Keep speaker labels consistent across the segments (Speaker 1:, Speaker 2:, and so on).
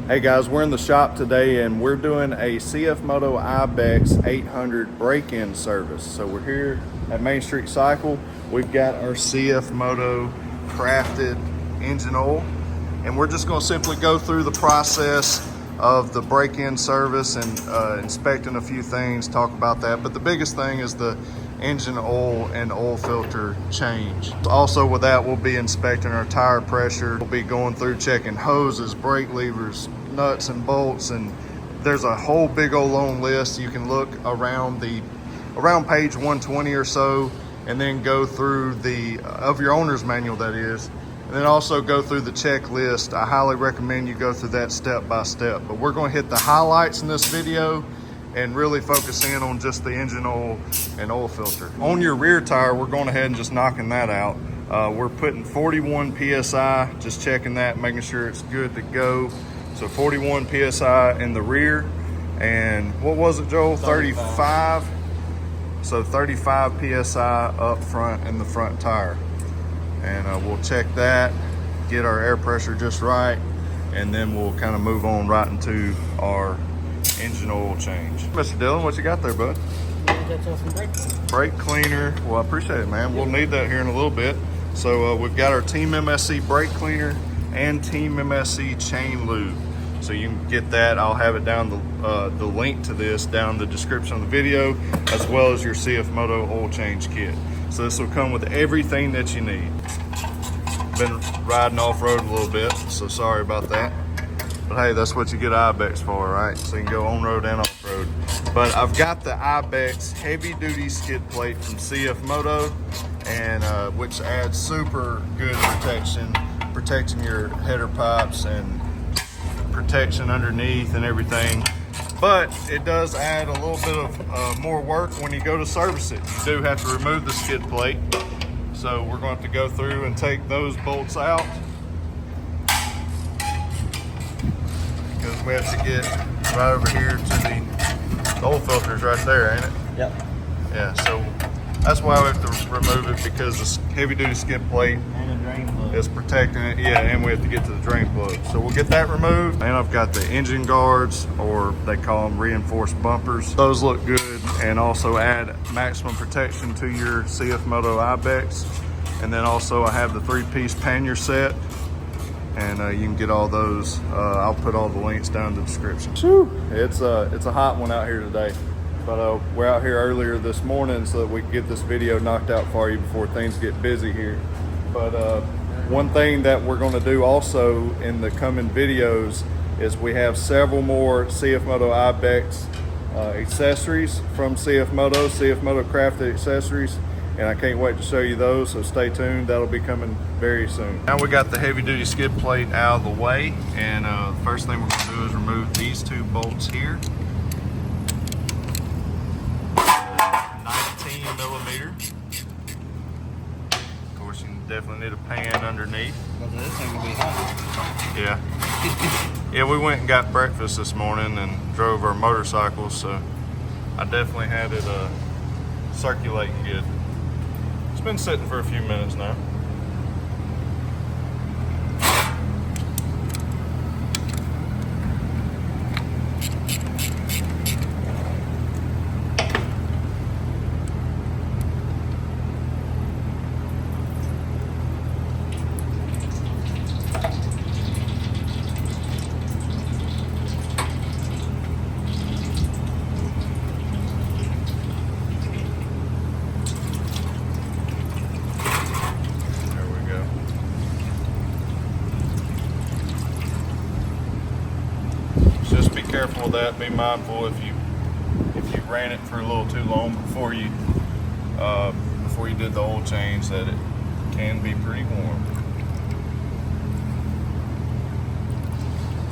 Speaker 1: Hey guys, we're in the shop today and we're doing a CFMOTO IBEX 800 break-in service. So we're here at Main Street Cycle. We've got our CFMOTO crafted engine oil, and we're just going to simply go through the process of the break-in service and inspecting a few things, talk about that. But the biggest thing is the engine oil and oil filter change. Also with that, we'll be inspecting our tire pressure. We'll be going through checking hoses, brake levers, nuts and bolts, and there's a whole big old long list. You can look around page 120 or so, and then go through of your owner's manual, that is, and then also go through the checklist. I highly recommend you go through that step by step, but we're going to hit the highlights in this video and really focus in on just the engine oil and oil filter. On your rear tire, we're going ahead and just knocking that out. We're putting 41 PSI, just checking that, making sure it's good to go. So 41 PSI in the rear, and what was it, Joel? 35? So 35 PSI up front in the front tire. And we'll check that, get our air pressure just right, and then we'll kind of move on right into our engine oil change. Mr. Dillon, what you got there, bud? Brake cleaner. Well, I appreciate it, man. We'll need that here in a little bit. So we've got our Team MSC brake cleaner and Team MSC chain lube. So you can get that. I'll have it down the link to this down in the description of the video, as well as your CFMOTO oil change kit. So this will come with everything that you need. Been riding off-road a little bit, so sorry about that. But hey, that's what you get IBEX for, right? So you can go on-road and off-road. But I've got the IBEX heavy-duty skid plate from CFMOTO, and which adds super good protection, protecting your header pipes and protection underneath and everything. But it does add a little bit of more work when you go to service it. You do have to remove the skid plate. So we're going to have to go through and take those bolts out, because we have to get right over here to the oil filters right there, ain't it?
Speaker 2: Yep.
Speaker 1: Yeah, so that's why we have to remove it, because the heavy duty skid plate
Speaker 2: And a drain plug
Speaker 1: is protecting it. Yeah, and we have to get to the drain plug. So we'll get that removed. And I've got the engine guards, or they call them reinforced bumpers. Those look good and also add maximum protection to your CFMOTO IBEX. And then also I have the 3-piece pannier set, and you can get all those. I'll put all the links down in the description. Whew. It's a hot one out here today. But we're out here earlier this morning so that we can get this video knocked out for you before things get busy here. But one thing that we're going to do also in the coming videos is we have several more CFMOTO IBEX accessories from CFMOTO crafted accessories, and I can't wait to show you those, so stay tuned. That'll be coming very soon. Now we got the heavy duty skid plate out of the way, and the first thing we're going to do is remove these two bolts here. 19mm. Of course, you definitely need a pan underneath.
Speaker 2: This thing will be hot.
Speaker 1: Yeah. Yeah, we went and got breakfast this morning and drove our motorcycles, so I definitely had it circulating good. It's been sitting for a few minutes now. Just be careful with that. Be mindful if you ran it for a little too long before you did the oil change, that it can be pretty warm.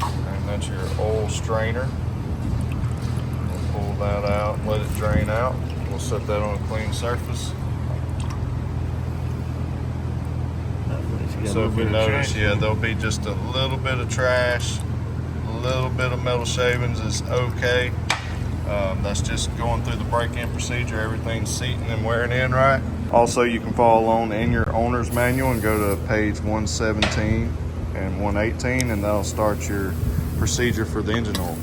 Speaker 1: And that's your oil strainer. We'll pull that out and let it drain out. We'll set that on a clean surface. So if you notice, yeah, there'll be just a little bit of trash. A little bit of metal shavings is okay. That's just going through the break-in procedure. Everything's seating and wearing in right. Also, you can follow along in your owner's manual and go to page 117 and 118, and that'll start your procedure for the engine oil.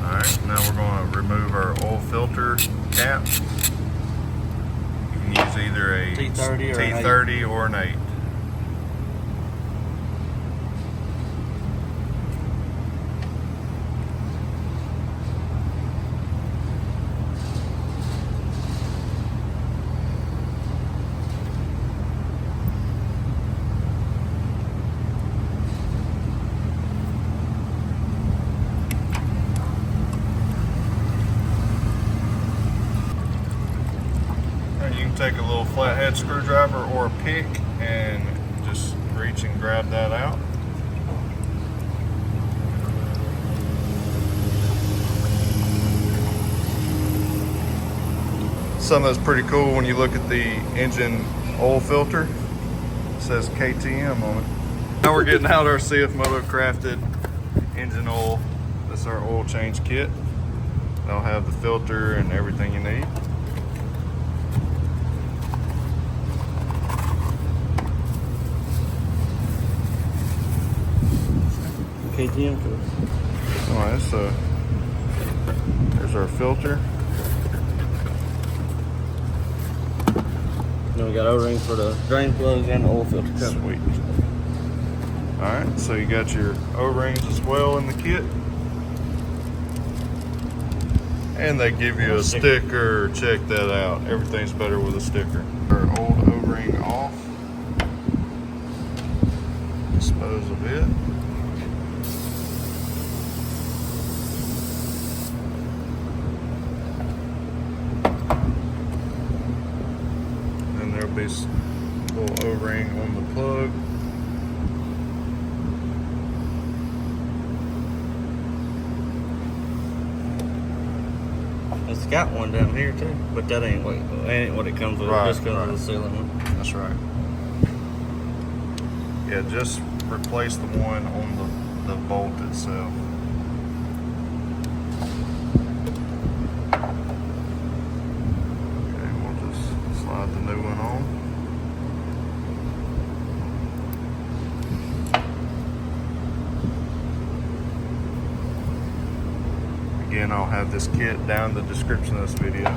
Speaker 1: All right, now we're going to remove our oil filter cap. You can use either a T30 or an 8. You can take a little flathead screwdriver or a pick and just reach and grab that out. Something that's pretty cool when you look at the engine oil filter, it says KTM on it. Now we're getting out our CFMOTO crafted engine oil. That's our oil change kit. They'll have the filter and everything you need.
Speaker 2: KTM.
Speaker 1: Alright, so there's our filter.
Speaker 2: Then we got O-rings for the drain plugs and the oil filter cover.
Speaker 1: Sweet. Alright, so you got your O-rings as well in the kit. And they give you a sticker. Check that out. Everything's better with a sticker. Our old O-ring off. Dispose of it. And there'll be a little O-ring on the plug.
Speaker 2: It's got one down here too, but that ain't what it comes with.
Speaker 1: Right,
Speaker 2: It just comes
Speaker 1: right.
Speaker 2: with a sealing one.
Speaker 1: That's right. Yeah, just replace the one on the bolt itself. Okay, we'll just slide the new one on. Again, I'll have this kit down in the description of this video.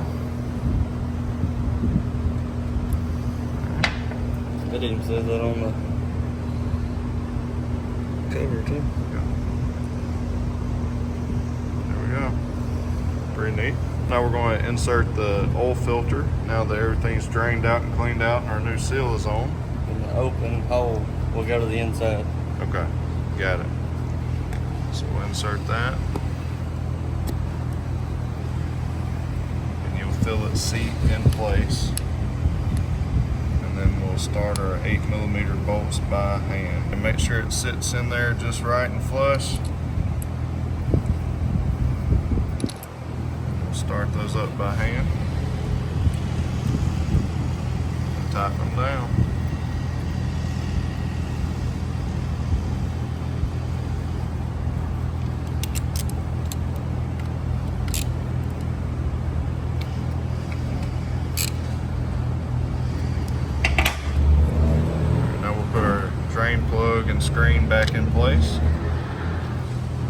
Speaker 2: It even says that on the cover too.
Speaker 1: There we go. Pretty neat. Now we're going to insert the oil filter. Now that everything's drained out and cleaned out and our new seal is on.
Speaker 2: And the open hole will go to the inside.
Speaker 1: Okay, got it. So we'll insert that. And you'll feel it seat in place. And then we'll start our 8mm bolts by hand. And make sure it sits in there just right and flush. We'll start those up by hand. Tighten them down. Drain plug and screen back in place.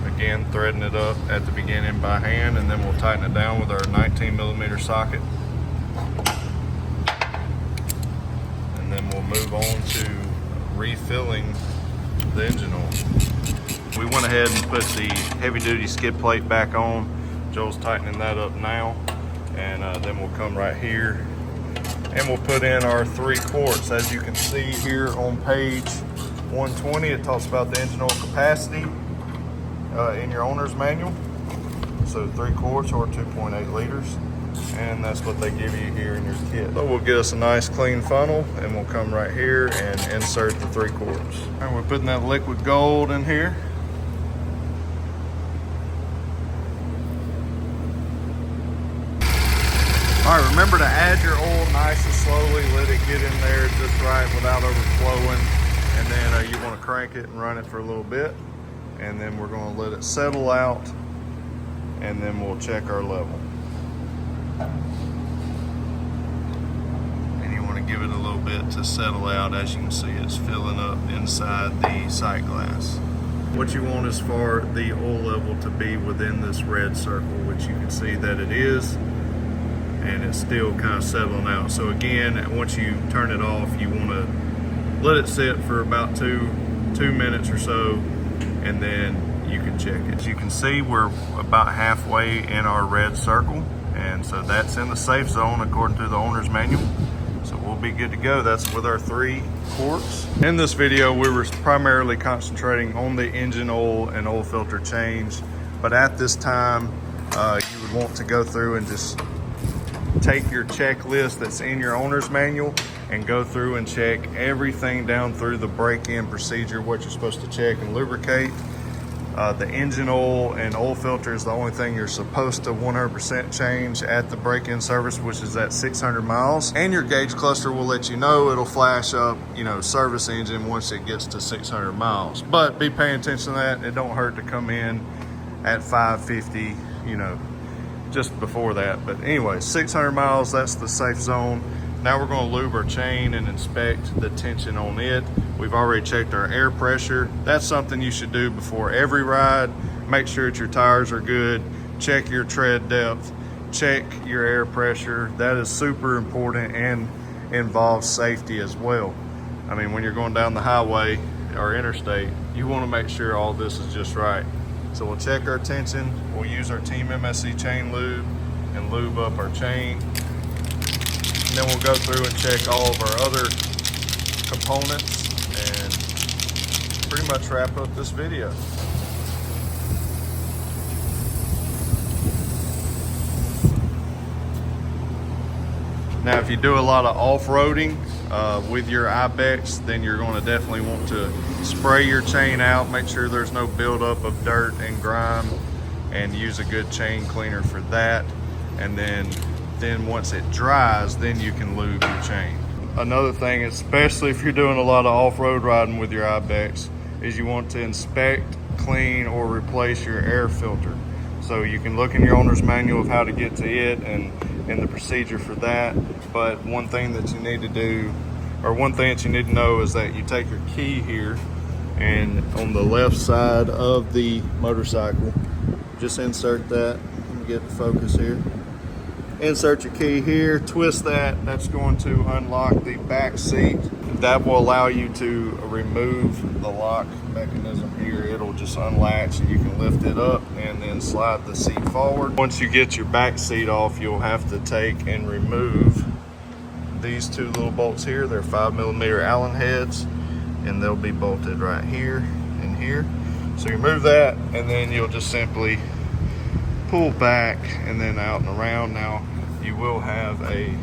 Speaker 1: Again, threading it up at the beginning by hand, and then we'll tighten it down with our 19mm socket. And then we'll move on to refilling the engine oil. We went ahead and put the heavy duty skid plate back on. Joel's tightening that up now, and then we'll come right here and we'll put in our 3 quarts. As you can see here on page 120, it talks about the engine oil capacity in your owner's manual. So 3 quarts or 2.8 liters. And that's what they give you here in your kit. So we'll get us a nice clean funnel, and we'll come right here and insert the 3 quarts. And we're putting that liquid gold in here. All right, remember to add your oil nice and slowly. Let it get in there just right without overflowing. And then you want to crank it and run it for a little bit. And then we're going to let it settle out. And then we'll check our level. And you want to give it a little bit to settle out. As you can see, it's filling up inside the sight glass. what you want is for the oil level to be within this red circle, which you can see that it is, and it's still kind of settling out. So again, once you turn it off, you want to let it sit for about two minutes or so, and then you can check it. As you can see, we're about halfway in our red circle, and so that's in the safe zone according to the owner's manual. So we'll be good to go. That's with our 3 quarts. In this video, we were primarily concentrating on the engine oil and oil filter change, but at this time, you would want to go through and just take your checklist that's in your owner's manual and go through and check everything down through the break-in procedure, what you're supposed to check and lubricate. The engine oil and oil filter is the only thing you're supposed to 100% change at the break-in service, which is at 600 miles. And your gauge cluster will let you know, it'll flash up, you know, service engine once it gets to 600 miles. But be paying attention to that. It don't hurt to come in at 550, you know, just before that. But anyway, 600 miles, that's the safe zone. Now we're going to lube our chain and inspect the tension on it. We've already checked our air pressure. That's something you should do before every ride. Make sure that your tires are good. Check your tread depth. Check your air pressure. That is super important and involves safety as well. I mean, when you're going down the highway or interstate, you want to make sure all this is just right. So we'll check our tension. We'll use our Team MSC chain lube and lube up our chain. And then we'll go through and check all of our other components and pretty much wrap up this video. Now, if you do a lot of off-roading with your IBEX, then you're going to definitely want to spray your chain out, make sure there's no buildup of dirt and grime, and use a good chain cleaner for that. And then once it dries, then you can lube your chain. Another thing, especially if you're doing a lot of off-road riding with your IBEX, is you want to inspect, clean, or replace your air filter. So you can look in your owner's manual of how to get to it and the procedure for that. But one thing that you need to do, or one thing that you need to know, is that you take your key here, and on the left side of the motorcycle, just insert that. Let me get the focus here. Insert your key here, twist that. That's going to unlock the back seat. That will allow you to remove the lock mechanism here. It'll just unlatch and you can lift it up and then slide the seat forward. Once you get your back seat off, you'll have to take and remove these 2 little bolts here. They're 5mm Allen heads, and they'll be bolted right here and here. So you remove that, and then you'll just simply pull back and then out and around. Now you will have a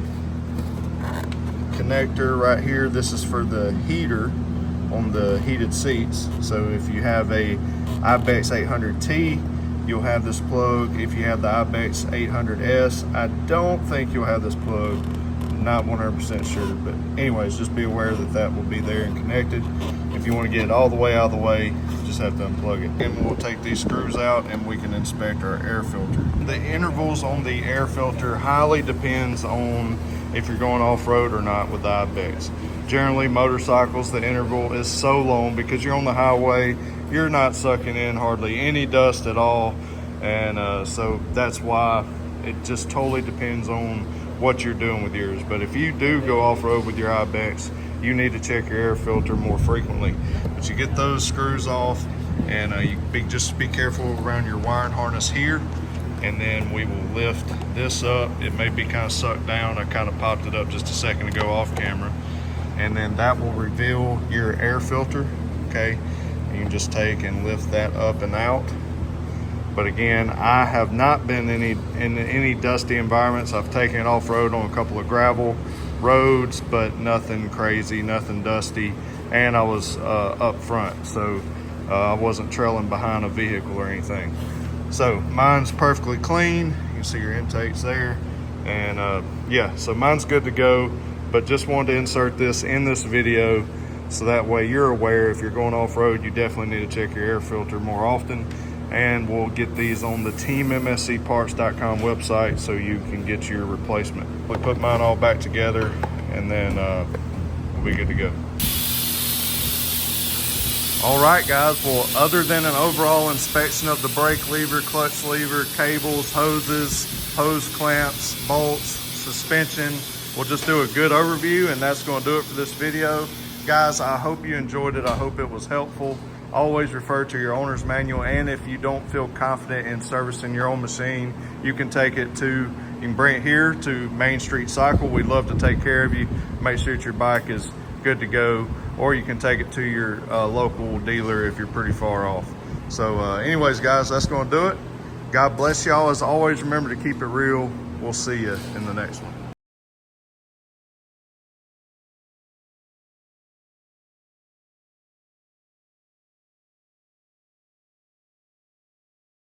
Speaker 1: connector right here. This is for the heater on the heated seats. So if you have a IBEX 800T, you'll have this plug. If you have the IBEX 800S, I don't think you'll have this plug. Not 100% sure, but anyways, just be aware that that will be there and connected. If you want to get it all the way out of the way, you just have to unplug it. And we'll take these screws out and we can inspect our air filter. The intervals on the air filter highly depends on if you're going off-road or not with the IBEX. Generally, motorcycles, the interval is so long because you're on the highway, you're not sucking in hardly any dust at all. And so that's why it just totally depends on what you're doing with yours. But if you do go off-road with your IBEX, you need to check your air filter more frequently. But you get those screws off, and just be careful around your wiring harness here, and then we will lift this up. It may be kind of sucked down. I kind of popped it up just a second ago off camera, and then that will reveal your air filter. Okay, you can just take and lift that up and out. But again, I have not been in any dusty environments. I've taken it off-road on a couple of gravel roads, but nothing crazy, nothing dusty. And I was up front, so I wasn't trailing behind a vehicle or anything. So mine's perfectly clean. You can see your intakes there. And yeah, so mine's good to go, but just wanted to insert this in this video so that way you're aware if you're going off-road, you definitely need to check your air filter more often. And we'll get these on the teammscparts.com website so you can get your replacement. We put mine all back together, and then we'll be good to go. All right, guys. Well, other than an overall inspection of the brake lever, clutch lever, cables, hoses, hose clamps, bolts, suspension, we'll just do a good overview, and that's going to do it for this video. Guys, I hope you enjoyed it. I hope it was helpful. Always refer to your owner's manual, and if you don't feel confident in servicing your own machine, you can take it to, you can bring it here to Main Street Cycle. We'd love to take care of you, make sure that your bike is good to go, or you can take it to your local dealer if you're pretty far off. So anyways, guys, that's going to do it. God bless y'all. As always, remember to keep it real. We'll see you in the next one.